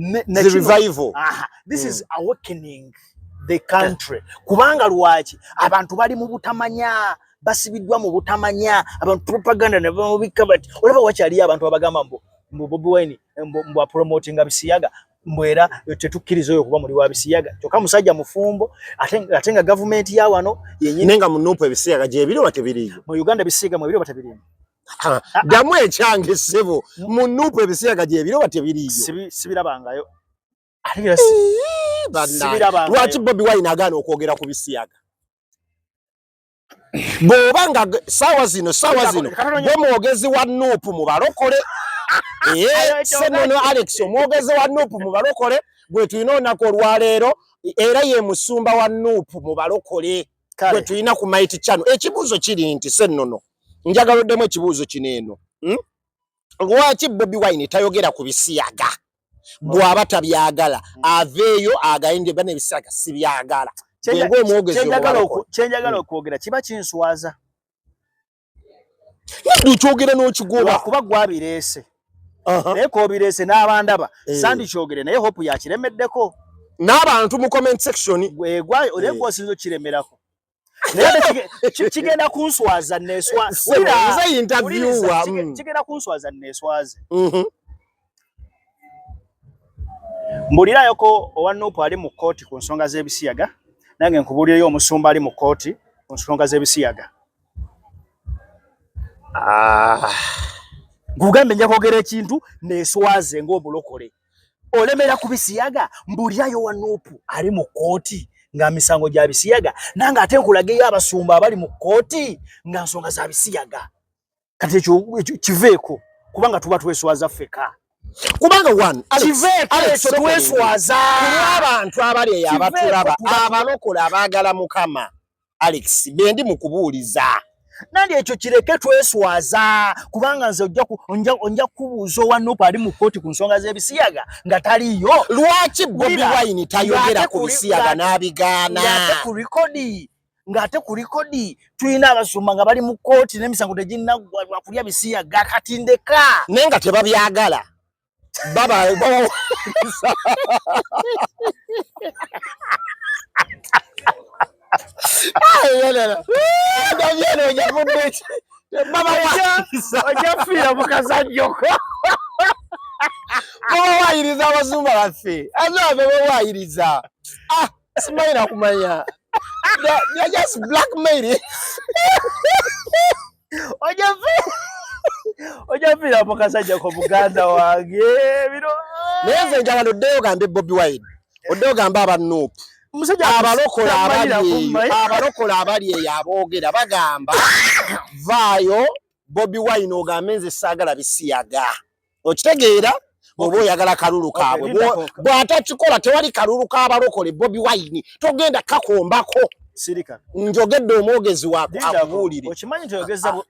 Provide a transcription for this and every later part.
the revival. This is awakening the country. Kubanga lwaki abantu bali mu butamanya basibidwa mu butamanya abantu propaganda ne bamubika bati olaba wakyali abantu abagamba mbo Bobi Wine mbo promoting abisiyaga mbwera tetukkiriza oyo kuba muri wa bisiyaga kyokka musajja mufumbo atenga government ya wano yenyine nenga munupu ebisiyaga je biro batebiriyo mu Uganda bisiyaga mu biro batebiriyo damu ekyange sebo munupu ebisiyaga je biro batebiriyo sibirabangayo lwaki Bobi Wine agaana okwogera ku bisiyaga bw'obanga sawa zino gwe mwogezi wa nupu mu balokole Senono Alex omwogezi wa nupu mu balokole gwe tulina olunaku olwaleero era ye musumba wa nupu mu balokole gwe tulina ku Mighty Channel. Ekibuuzo kiri nti Senono njagaloddemu ekibuuzo kino eno lwaki Bobi Wine tayogera ku bisiyaga bw'aba tabyagala aveeyo agayinde bane bisiyaga sibyagala kyenjagala okwogera kiba kinswaza kyogera n'okigoba kuba gwabireese naye kobireese n'abandaba sandi kyogere naye hope yakiremeddeko n'abantu mu comment section gwegwayo olenga osinza okiremerako naye kigenda kunswaza kigenda kunswaza neswaze mbulirayoko owa Nuupu ali mu kooti ku nsonga z'ebisiyaga nange nkubuulirayo omusumba ali mu kooti ku nsonga z'ebisiyaga ngugambe nja kwogera ekintu neswaze ng'obulokole olemera ku bisiyaga mbulirayo owa Nuupu ali mu kooti nga misango gya bisiyaga nange ate nkulageyo abasumba abali mu kooti nga nsonga za bisiyaga kati ekyo kiveeko kubanga tuba tweswaza ffeka kubanga one Alex tweswaza abantu abali abatulaba abalokole abaagala Mukama Alex bendi mu kubuuliza nandi ekyo kireke tweswaza kubanga nze onja kubuuza owa Nuupu ali mu kooti ku nsonga z'ebisiyaga nga taliyo lwaki Bobi Wine tayogera ku bisiyaga n'abigaana ng'ate ku likodi tulina abasumba nga bali mu kooti n'emisango teginnaggwa kulya bisiyaga kati ndeka naye nga tebabyagala baba ojafira mukazanjoko wayiriza abasumba baffe azabe bawayiriza simayina kumanya they're just blackmailing ojafira mukazanjoko muganda wange biro naye nze njagala oddeyo ogambe Bobi Wine oddeyo ogambe aba Nuupu abalokole abali eyo aboogera bagamba vaayo Bobi Wine ogambe nze saagala bisiyaga okitegeera oba oyagala kalulu kaabwe bw'atakikola tewali kalulu k'abalokole Bobi Wine togenda kakombako njogedde omwogezi wakubuulire okimanyi nti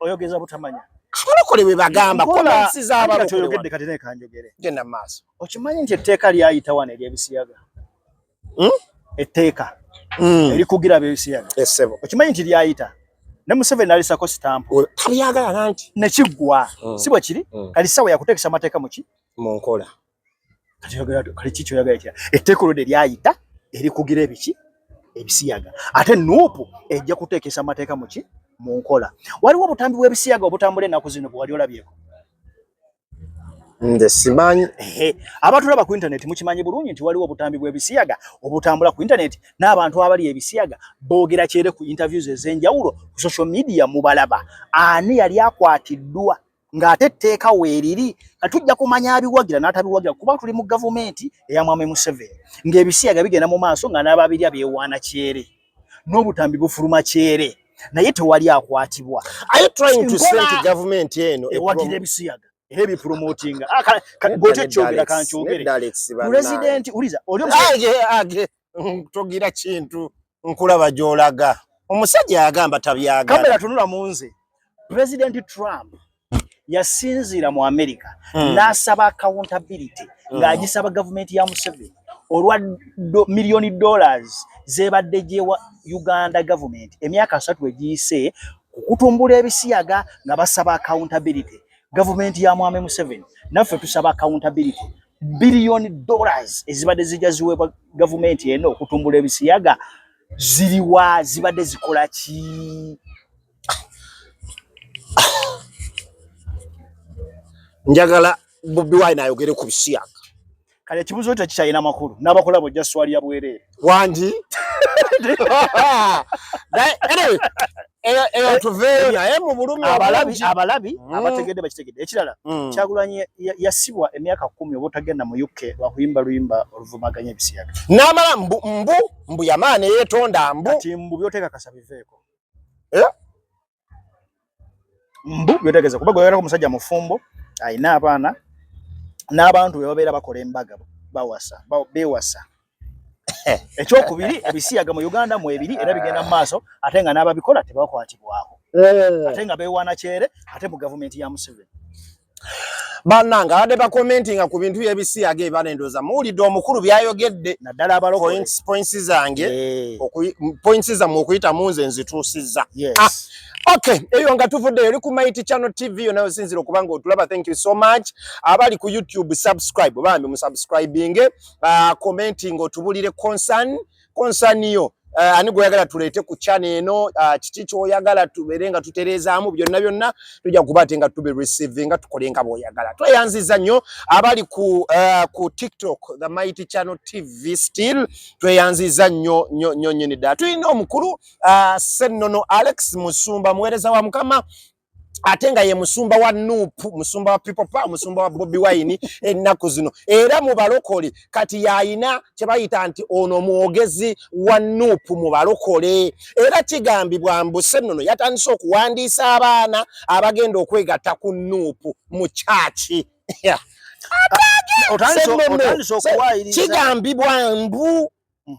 oyogeza butamanya abalokole bwe bagamba komensi z'abalokole kati kanjogere genda maaso okimanyi nti etteeka lyayita wano ery'ebisiyaga etteeka erikugira bisiyaga essebo okimanyi nti lyayita ne Museveni alisako sitampu tabyagala nanti nekiggwa si bwe kiri kali sawa yakuteekesa amateeka muki mu nkola kali kiki kyoyagala ekira etteeka olwo lyayita erikugira ebiki ebisiyaga ate Nuupu ejja kuteekesa amateeka muki mu nkola waliwo obutambi bw'ebisiyaga obutambula ennaku zino bwe wali olabyeko nde simanyi abatulaba ku internet mukimanyi bulungi nti waliwo obutambi bw'ebisiyaga obutambula ku internet n'abantu abali ebisiyaga boogera kyere ku interviews ez'enjawulo ku social media mubalaba ani yali akwatiddwa ng'ate etteeka weeriri katujja kumanya abiwagira n'atabiwagira kuba tuli mu gavumenti eya Mwami Museveni ng'ebisiyaga bigenda mu maaso nga n'ababirya beewaana kyere n'obutambi bufuluma kyere naye tewali akwatibwa. Are you trying to say to government eno ewatira ebisiyaga heavy promoting gote kyogera kankyogere president uliza age togira kintu nkulaba jolaga omusajja yagamba tabyagala kamera tunula munze President Trump yasinzira mu America n'asaba accountability ng'agisaba government ya Museveni olwa $1 million zebadde gyewa Uganda government emyaka 3 egiyise kutumbula ebisiyaga nga basaba accountability government ya Mwami Museveni naffe tusaba accountability billion dollars ezibadde zijja ziweebwa gavumenti eno okutumbula ebisiyaga ziriwa zibadde zikola ki? Njagala Bobi Wine ayogere ku bisiyaga. Kale ekibuzo ekyo kikyalina makulu n'abakola bojja swalya bwerere Wangi anyway eyo tuveeyo naye mu bulumi abalabi abategedde bakitegedde. Ekirala Kyagulanyi yasibwa emyaka 10 obutagenda mu UK lwakuyimba luyimba oluvumaganya ebisiyaga n'amala mbu yamaana yeetonda kati mbu byoteeka kasabiveeko mbu byotegeeza kuba gwe ku musajja mufumbo ayina abaana n'abantu be babeera bakola embaga bewasa ekyokubiri ebisiyaga mu Uganda mu ebiri era bigenda mu maaso ate nga n'ababikola tebakwatibwako ate nga beewaana kyere ate mu gavumenti ya Museveni. Bannanga abadde bakomentinga ku bintu by'ebisiyaga ebanendoza muwulidde omukulu byayogedde naddala abalokole points zange points zammwe okuyita mu nze nzituusizza. Okay, eyo nga tuvudde eri ku Mighty Channel TV yo nayo sinzira okubanga otulaba. Thank you so much. Abali ku YouTube subscribe bambi mu subscribing commenting otubulire concern yo ani goyagala tulete ku channel eno kiti kyoyagala tuberenga tuterezaamu byonna tujja kubate nga tube receiving tukolenga boyagala. Tweyanziza nnyo abali ku TikTok the Mighty Channel TV still tweyanziza nnyo nyini da. Tulina omukulu Ssennono Alex Musumba muweereza wa Mukama ate nga ye musumba wa Nuupu, musumba wa People Power, musumba wa Bobi Wine ennaku zino era mu balokole kati yayina kye bayita nti ono mwogezi wa Nuupu mu balokole era kigambibwa mbu Ssennono yatandise okuwandiisa abaana abagenda okwegatta ku Nuupu mu kyaki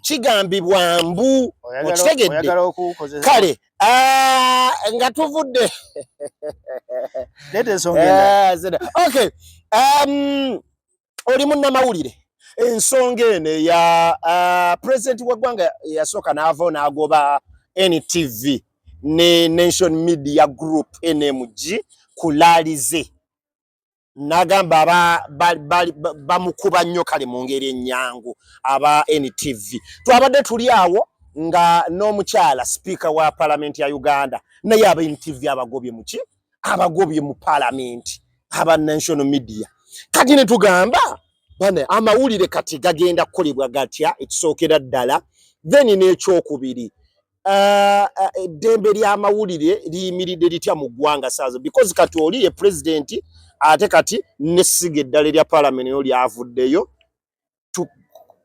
kigambibwa mbu okitegedde kale nga tuvudde okay oli munnamawulire ensonga ene ya president w'eggwanga yasooka n'avaayo n'agoba NTV ne Nation Media Group NMG kulalize nagamba bamukuba nnyo kale mu ngeri ennyangu aba NTV. Twabadde tuli awo nga n'omukyala speaker wa parliament ya Uganda naye aba NTV abagobye muki abagobye mu parliament aba national media kati ne tugamba bane amawulire kati gagenda kukolebwa gatya ekisookera ddala then n'ekyokubiri eddembe ly'amawulire liyimiridde litya mu ggwanga saazo because kati oli ye president ate kati nesiga eddala erya parliament yo lyavuddeyo.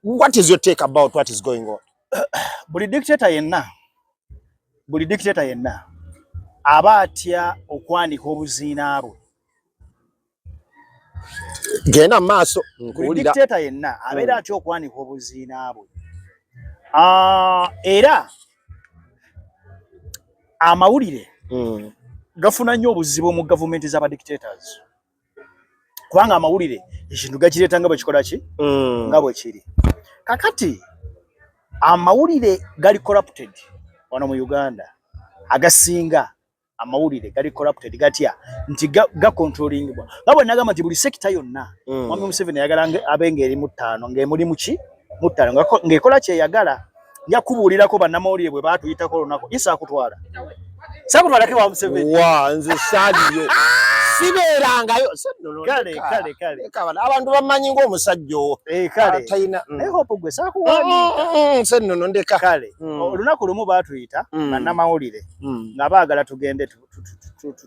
What is your take about what is going on? Buli dictator yenna aba atya okwanika obuziina bwe. Genda maaso buli dictator yenna abeera atya okwanika obuziina bwe. Era amawulire gafuna nnyo obuzibu mu gavumenti z'aba dictators kubanga amawulire ekintu gakireeta nga bwe kikola ki nga bwe kiri. Kakati amawulire gali corrupted wano mu Uganda agasinga amawulire gali corrupted gatya nti ga controllingibwa nga bwe nagamba nti buli sekita yonna Mwami Museveni yagala abenga eri mu ttaano ng'emuli muki mu ttaano ng'ekola kyeyagala. Nja kubuulirako bannamawulire bwe baatuyitako olunaku isaakutwala sakutwalake wa Museveni nze saaliyo sibeerangayo kale abantu bamanyi ng'omusajja kale naye hope gwe saakuwani Ssennono ndeka kale olunaku lumu baatuyita bannamawulire nga baagala tugende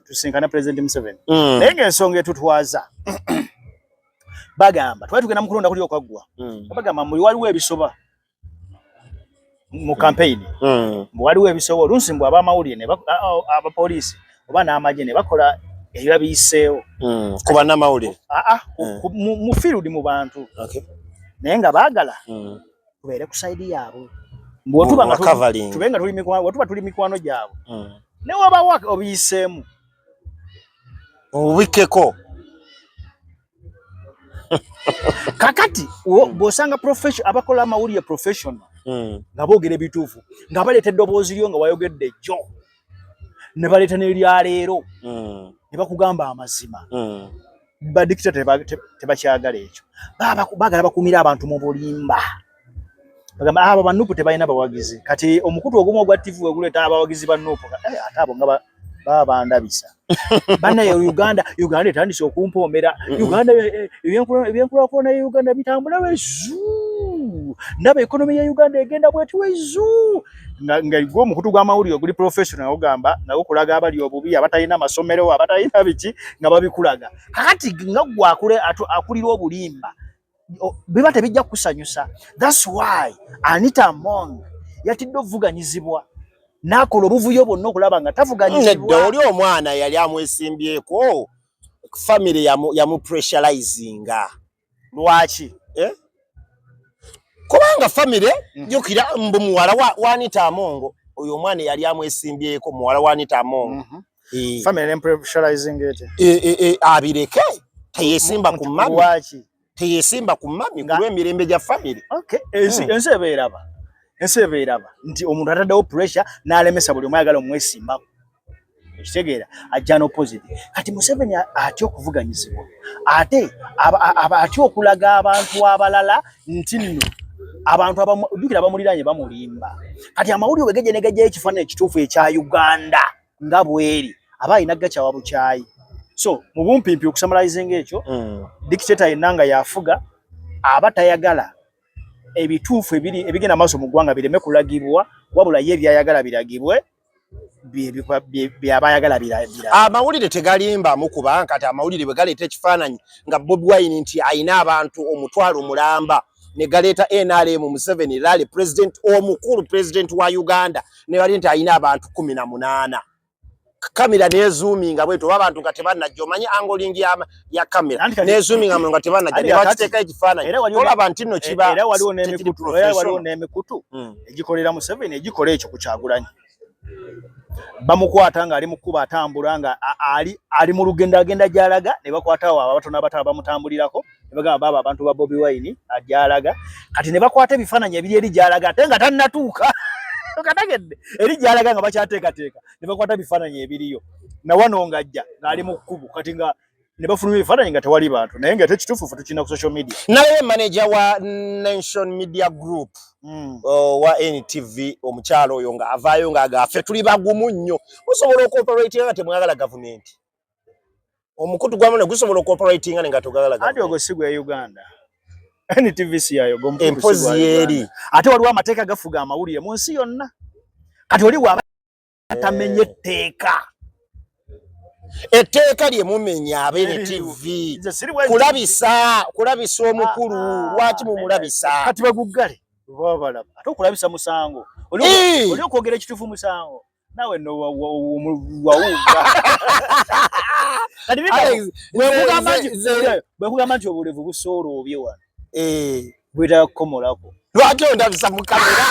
tusinkane President Museveni naye ng'ensonga etutwaza bagamba twali tugenda mu kulonda kuli okwaggwa bagamba muli waliwo ebisoba mu campaign waliwo ebisoba oluusi mbw abamawulire abapoliisi oba n'amagye ne bakola ebiba biyiseewo ku bannamawulire mu field mu bantu naye nga baagala tubeere ku sayidi yaabwe bwetuba tuli mikwano gyabwe ne wabawa obiyiseemu obubikkeko. Kakati bw'osanga abakola amawulire professional nga boogera ebituufu nga baleeta eddoboozi lyo nga wayogedde jjo ne baleeta n'eryaleero ne bakugamba amazima ba dictator tebakyagala ekyo bagala bakumira abantu mu bulimba bagamba abo banupu tebalina bawagizi kati omukutu ogumu ogwa TV weguleta abawagizi ba nupu ate abo nga babandabisa bana ya Uganda etandise okumpomera Uganda ebyenkulakula ya Uganda bitambula wezu ndaba economy ya Uganda egenda bweti wezu nga gwo omukutu gwa mawulire guli professional ogamba nawo kulaga abali obubi abatalina amasomero abatalina biki nga babikulaga kakati nga gwakule akulira obulimba biba tebijja kusanyusa. That's why Anita Among yatidde ovuganyizibwa nakola obuvuyo bonna okulaba nga tavuganyizibwa. Oli omwana yali amwesimbyeko family yamu pressurizinga. Lwaki? Kubanga family jukira mbu muwala wa Anita Among oyo omwana yali amwesimbyeko muwala wa Anita Among. Family pressurizing ete. Abireke teyesimba ku mami. Lwaki? Teyesimba ku mami kulw'emirembe gya family. Okay. Ensi ebeeraba nti omuntu ataddewo pressure n'alemesa buli omu ayagala omwesimba. Ekitegeera ajja n'opposite. Kati Museveni atya okuvuganyizibwa. Ate atya okulaga abantu abalala nti nno abantu abamujjukira abamuliraanye bamulimba. Kati amawulire wegeje negejja ekifaananyi ekituufu ekya Uganda nga bweri aba alina gakyawa bukyayi. So mu bumpimpi okusamalizing ekyo dictator yenanga yafuga aba tayagala ebituufu ebigenda maaso mu ggwanga bireme kulagibwa wabula ye byayagala biragibwe byabayagala biragibwa. Amawulire tegalimba mukuba kati amawulire bwe galeeta ekifaananyi nga Bobi Wine nti ayina abantu omutwalo mulamba ne galeeta NRM Museveni lali president omukulu president wa Uganda ne bali nti ayina abantu 18. Kamera ne zoominga bweto abantu nga tebanajja omanyi angling ya kamera ne zoominga nga tebanajja ne bakiteeka ekifaananyi olaba nti nno kiba era waliwo n'emikutu egikolera Museveni egikola ekyo ku Kyagulanyi bamukwata nga ali mu kkuba atambula nga ali mu lugendo agenda gy'alaga ne bakwatawo abatono abataba bamutambulirako ne bagamba baba abantu ba Bobi Wine ajyalaga kati ne bakwata ebifaananyi ebiri eri gy'alaga ate nga tannatuuka katagedde eri gy'alaga nga bakyateekateeka ne bakwata bifaananyi ebiriyo na wano ng'ajja ng'ali mu kkubo kati nga ne bafuluma ebifaananyi nga tewali bantu naye nga tekituufu ffe tukina ku social media. Naye manager wa Nation Media Group wa NTV omukyalo oyo nga avaayo ng'agaffe tuli bagumu nnyo musobola okoperating nga temwagala gavumenti omukutu gwamana gusobola okoperating nga togagala gavumenti. Ati ogwo si gwe Uganda NTV yayo gomputu empozi yeri ate waliwo amateeka gafuga amawulire mu nsi yonna kati oli waba atamenye etteeka etteeka lye mumenya abe NTV kulabisa omukulu lwaki mumulabisa kati bagugale babalaba ate okulabisa musango oli okwogera ekituufu musango nawe no wawuga kati bwekugamba nti obulevu busoola obye wano bweta komolako lwaki ondabisa mu kamera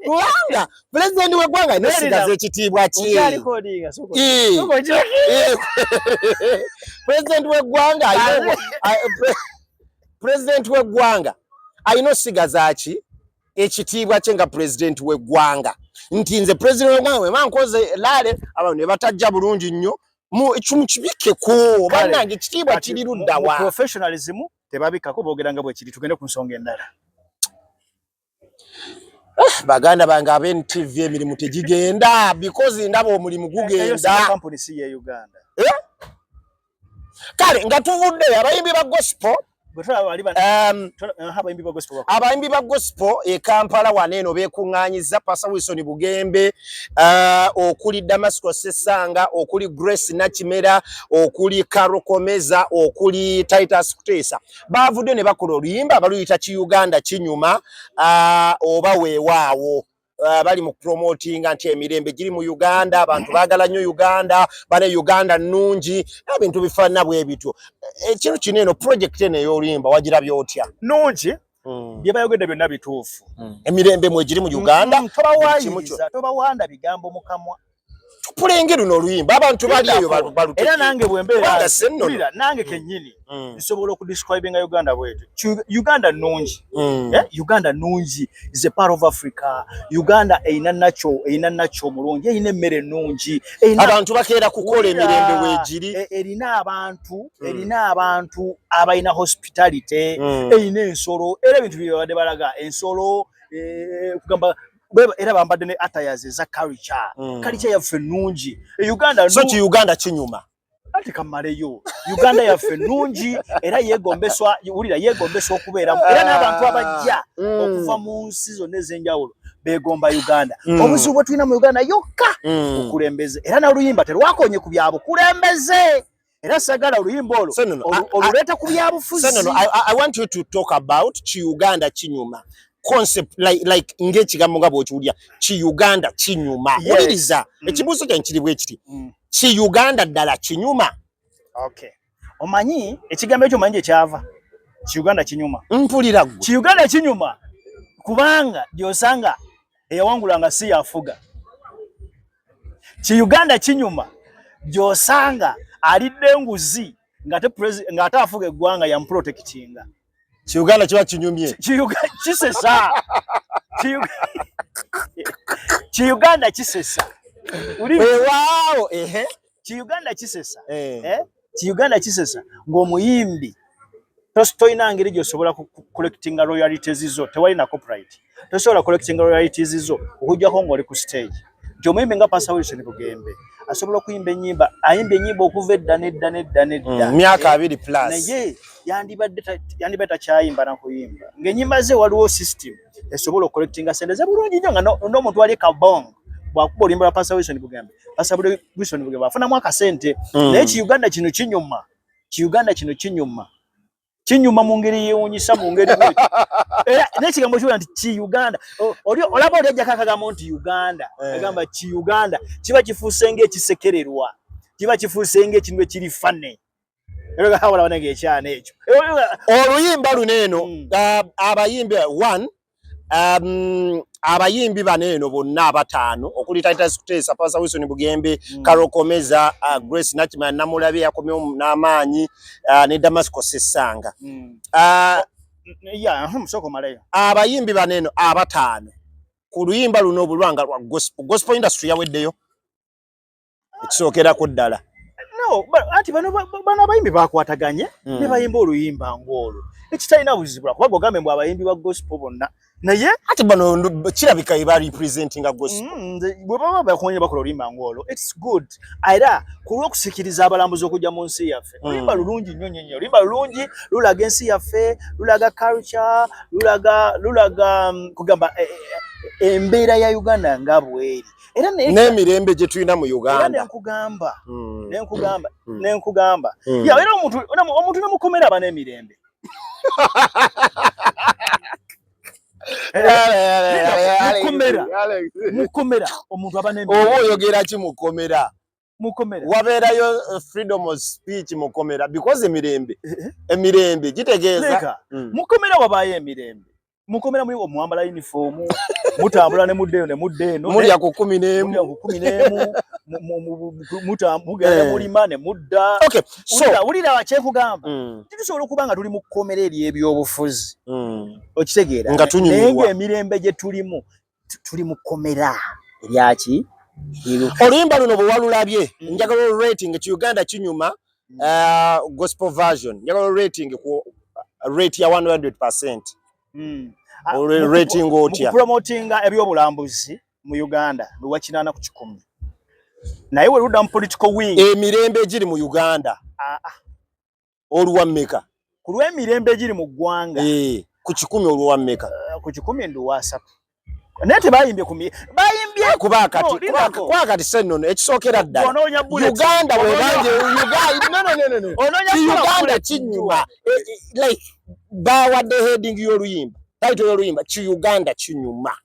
wanga president w'eggwanga nesigaza ekitiibwa ki president w'eggwanga ayina osigaza ki ekitiibwa kye nga president w'eggwanga nti nze president w'eggwanga bwe mankoze laale abantu ne batajja bulungi nnyo mukibikeko bannange ekitiibwa kiri luddawa professionalism tebabikako boogeranga bwe kiri tugende ku nsonga endala. Baganda bange abe NTV emirimu tegigenda because ndaba omulimu gugenda company si ye Uganda kale nga tuvudde abayimbi ba gospel abayimbi ba gospel e Kampala waneeno beekuŋŋaanyiza Pastor Wilson Bugembe okuli Damascus Sesanga okuli Grace Nakimera okuli Karo Komeza okuli Titus Kutesa baavudde ne bakola oluyimba baluyita Ki-Uganda kinyuma oba weewaawo bali mu promoting nti emirembe giri mu Uganda abantu baagala nnyo Uganda bane Uganda nnungi ebintu bifaanana bwe bityo ekintu kino eno project eno ey'oluyimba wagira byotya nungi bye bayogedde byonna bituufu emirembe mwe giri mu Uganda tobawanda bigambo mu kamwa tupulenge luno luyimba abantu bali eyo balutte era nange bwembeera ulira nange kennyini nsobola okudescribinga Uganda bwetu Uganda nungi Uganda nungi is a part of Africa Uganda eina nacho mulungi eina emmere nungi abantu bakeera kukola emirembe wejiri erina abantu abaina hospitality eina ensolo era ebintu byabadde balaga ensolo kugamba era bambadde ne attires eza culture yaffe nungi Uganda so ki Uganda kinyuma ati kamaleyo Uganda yaffe nungi era yegombeswa okubeeramu era n'abantu abajja okuva mu nsi zonna ez'enjawulo begomba Uganda obuzibu bwe tulina mu Uganda yokka okulembeze era n'oluyimba terwakonye ku byabukulembeze era sagala oluyimba oluleeta ku byabufuzi. I want you to talk about ki Uganda kinyuma concept like ng'ekigambo nga bw'okiwulira ki Uganda kinyuma wuliriza ekibuuzo kyange kiri bwe kiti ki Uganda ddala kinyuma. Okay, omanyi ekigambo ekyo omanyi gye kyava ki Uganda kinyuma mpulira gwe ki Uganda kinyuma kubanga gy'osanga eyawangulanga si yafuga ki Uganda kinyuma gy'osanga alidde enguzi ng'ate afuga eggwanga yamprotectinga ki Uganda kiba kinyumye kisesa ki Uganda kisesa waawo ki Uganda kisesa ki Uganda kisesa ng'omuyimbi toyina ngeri gy'osobola collectinga royalties zo tewalina copyright tosobola collectinga royalties zo okujjako ng'oli ku stage nti omuyimbi nga Pastor Wilson Bugembe asobola okuyimba ennyimba okuva edda myaka 2 plus naye yandibadde takyayimba na kuyimba ng'ennyimba ze waliwo system esobola okucollectinga sente ze bulungi nnyo nga n'omuntu ali kabong bw'akuba oluyimba lwa Pastor Wilson Bugembe afunamu akasente naye ki Uganda kino kinyuma kinyuma mu ngeri yeewuunyisa mu ngeri bweti era n'ekigambo kiwula nti ki Uganda olaba oli ajjako akagambo nti Uganda agamba ki Uganda kiba kifuuse ng'ekisekererwa kiba kifuuse ng'ekintu ekiri fane era gawala banenge ekyana ekyo oluyimba luno eno abayimbi abayimbi baneeno bonna abataano okuli Titus Kuteesa, Pastor Wilson Bugembe, Carol Komeza, Grace Nachimana Namulabe yakomyewo n'amaanyi ne Damasco Sessanga. Musoko malayo. Abayimbi baneeno abataano ku luyimba luno obulwanga lwa gospel industry yaweddeyo ekisookerako ddala. No, ati bano abayimbi bakwataganye ne bayimba oluyimba ng'olwo ekitalina buzibu kuba gogambe mbw abayimbi ba gospel bonna naye ati bano kirabika iba representing a gospel bwe baba bakonye bakola oluyimba ng'olwo it's good era ku lw'okusikiriza abalambuzi okujja mu nsi yaffe oluyimba lulungi nnyo oluyimba lulungi lulaga ensi yaffe lulaga culture lulaga kugamba embeera ya Uganda nga bweri era n'emirembe gye tulina mu Uganda nenkugamba era omuntu nemukomera aba n'emirembe mukomera omuntu aba n'emirembe oba oyogera ki mukomera wabeerayo freedom of speech mukomera because emirembe gitegeeza mukomera wabaayo emirembe mukomera muri omwambala uniform mutambula ne muddeeno mulya ku 11 mugenda mulima ne mudda okay so ulira wakyekugamba tusobola okubanga tuli mu kkomera eri ebyobufuzi okitegeera naye emirembe gye tulimu tuli mu kkomera eryaki oluyimba luno bwe walulabye njagala rating ki Uganda kinyuma gospel version njagala rating ku rate ya 100%. Rating otya promotinga ebyobulambuzi mu Uganda luwa 8 ku 10 naye we ludda mu political wing emirembe egiri mu Uganda oluwa mmeka ku lw'emirembe egiri mu ggwanga ku 10 oluwa mmeka ku 10 nduwa 3 nete bayimbye kuba kati sennono ekisookera ddala Uganda bwe banje Uganda kinyuma like bawadde heading y'oluyimba title y'oluyimba ki Uganda kinyuma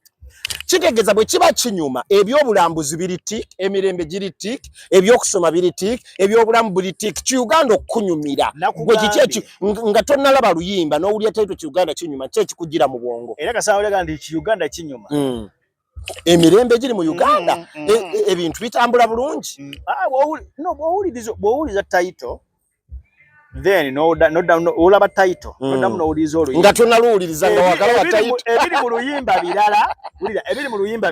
kitegeeza bwe kiba kinyuma ebyobulambuzi biri tik emirembe giri tik ebyokusoma biri tik ebyobulamu biri tik ki Uganda okunyumira gwe kiki nga tonnalaba luyimba n'owulya title ki Uganda kinyuma kye kikugira mu bwongo era kasaba olega ndi ki Uganda kinyuma emirembe giri mu Uganda ebintu bitambula bulungi bw'owuliriza title then olaba title nodamu n'owuliriza oluyimba nga tonaluwuliriza nga wagala wa title ebiri mu luyimba birala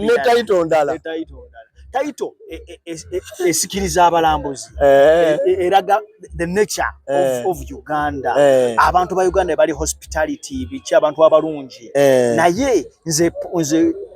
ne title ndala title esikiriza abalambuzi eraga the nature of Uganda abantu ba Uganda bali hospitality bichi abantu abalungi naye nze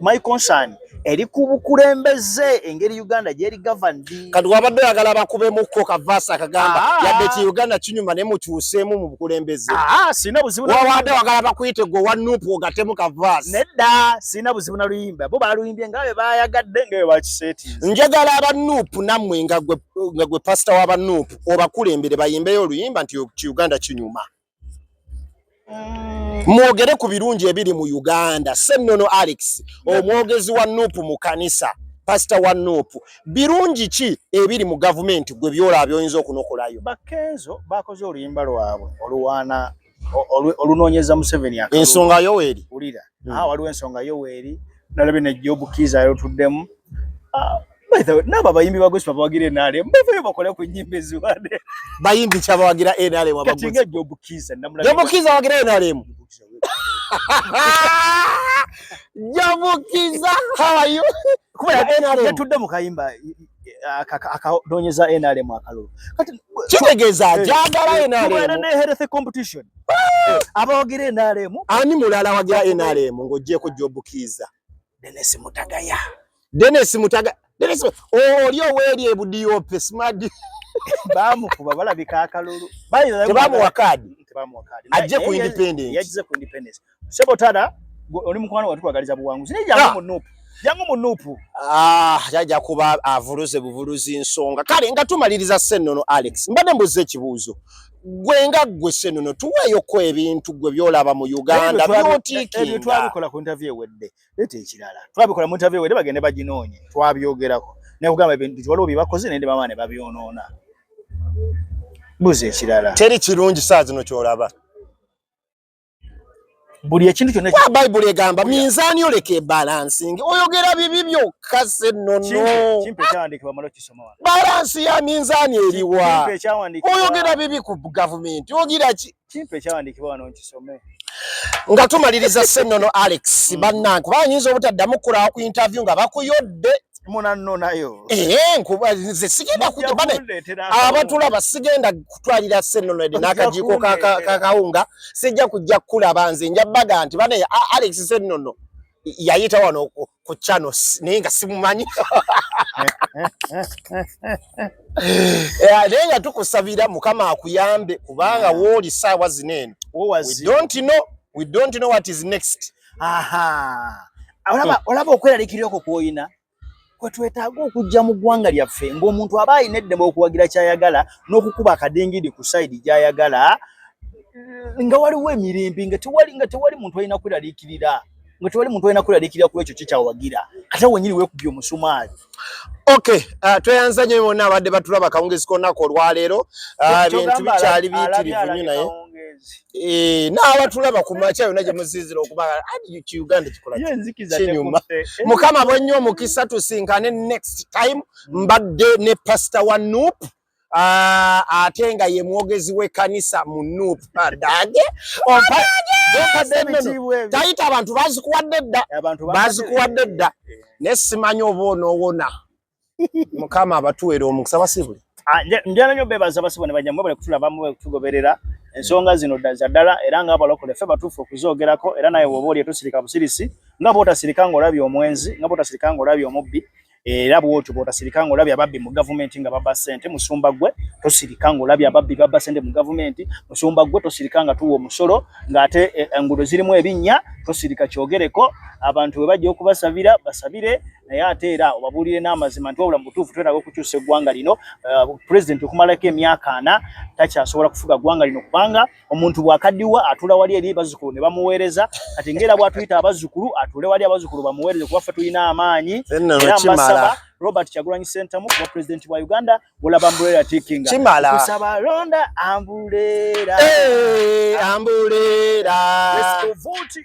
my concern eri kubukulembeze engeri Uganda jeri governed kati wabadde yagala bakube mukko kavasa akagamba yadde ki Uganda kinyuma ne mukyuseemu mu bukulembeze sina buzibu wabadde wagala bakuyite gwe wanupu ogatemu kavasa nedda sina buzibu na luyimba bo baluyimbye ngabe bayagadde ngabe bakiseti njagala abanupu nammwe nga gwe pastor w'abanupu obakulembere bayimbeyo oluyimba nti Uganda kinyuma mwogere ku birungi ebiri mu Uganda. Ssennono Alex omwogezi wa nupu mu kanisa pastor wa nupu birungi ki ebiri mu government gwe byola byonyiza okunokolayo bakenzo bakoze oluyimba lwabwe oluwana olunoonyeza Museveni akalulu ensonga Yoweri ulira waliwo ensonga Yoweri nalabe ne Job Kiza yotuddemu naba bayimbi bagosi babagire nale mbave bakole ku nyimbe ziwade bayimbi kyabawagira NRM abagosi katinga Job Kiza wagira NRM Job Kiza how are you kuba NRM yatudde mu kayimba akadonyeza NRM akalulu kati kitegeza jagala NRM ne health competition abawagire NRM ani mulala wagira NRM ngojje ko Job Kiza Dennis Mutagaya Dennis olio weri ebudiyope smart bamukuba balabika akalulu tebamu wakadi ajje ku independence yajize ku independence Sebotada oli mukwano watwagaliza buwanguzi ne jangu munupu jaja kuba avuruze buvuruzi nsonga kale nga tumaliriza Ssennono Alex mbadde mbuze ekibuuzo gwe Ssennono tuweeyo ko ebintu gwe byolaba mu Uganda byotikinga twabikola ku interview ewedde lete ekirala twabikola mu interview ewedde bagende baginoonye twabyogerako ne kugamba ebintu waliwo bibakoze nende bamaane babyonoona buze ekirala teri kirungi saa zino kyolaba buli ekintu kyonna kwa Bible egamba minzani oleke balancing oyogera bibi byokka Ssennono kimpe kyandikibwa malo kisoma wana balance ya minzani eriwa kimpe kyawandikibwa oyogera bibi ku government ogira kimpe kyawandikibwa wano nkisome nga tumaliriza Ssennono Alex bannange banyinza obutaddamu kulawa ku interview nga bakuyodde munanno nayo nkuba nze sigenda kujja bane abatulaba sigenda kutwalira Ssennono n'akajiko kakawunga sijja kujja kulaba nze njabbaga nti bane Alex Ssennono yayita wano ku channel naye nga simumanyi naye tukusabira Mukama akuyambe kubanga wooli saawa zinene we don't know what is next olaba okweraliikirako kwoyina kwetwetaaga okujja mu ggwanga lyaffe ng'omuntu aba ayina eddembe okuwagira kyayagala n'okukuba akadingidi ku sayidi gy'ayagala nga waliwo emirembe nga tewali muntu alina kweraliikirira ku ekyo kikyawagira ate wenyini weekubye omusumaali Okay, tweyanza nnyo bonna abadde batulaba kawungezi konnako olwaleero bintu bikyali biyitirivu nnyo naye n'abatulaba ku makya yonna gye musinzira okuba Uganda kikola kinyuma Mukama bwennyo omukisa tusinkane next time mbadde ne pastor wa Nuupu ate nga ye mwogezi w'ekkanisa mu Nuupu tayita abantu bazikuwadde dda ne simanyi oba onoowona Mukama abatuwera omukisa basibule njala nnyo beebaza basibule ne banyamwe bale kutulabamu bwe kutugoberera ensonga zino za ddala era ng'abalokole ffe batuufu okuzoogerako era naye woba oli tusirika busirisi nga bw'otasirika ng'olabye omwenzi nga bw'otasirika ng'olabye omubbi era bw'otyo bw'otasirika ng'olabye ababbi mu gavumenti nga babba ssente musumba gwe tosirika ng'olabye ababbi babba ssente mu gavumenti musumba gwe tosirika nga tuwa omusolo ng'ate enguudo zirimu ebinnya tosirika kyogereko abantu bwe bajja okubasabira basabire naye ate era obabuulire n'amazima nti wabula mu butuufu twetaaga okukyusa eggwanga lino pulezidenti okumalako emyaka 4 takyasobola kufuga ggwanga lino kubanga omuntu bw'akaddiwa atuula wali eri bazzukulu ne bamuweereza kati ng'era bw'atuyita abazzukulu atuule wali abazzukulu bamuweereze kuba ffe tulina amaanyi era mbasaba Robert Kyagulanyi Ssentamu kuba pulezidenti wa Uganda olaba Ambulera tikinga kusaba londa Ambulera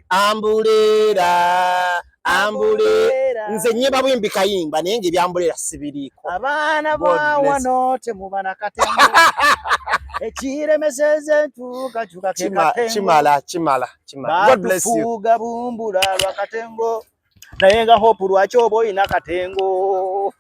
Ambulera ambulera nze nyeba bwimbi kayimba naye ngebyambulera sibiriiko abaana bawano temubana katengo ekiremeseze chuka chimala God bless you fuga bumbula lwa katengo naye nga hope lwaki oba oyina katengo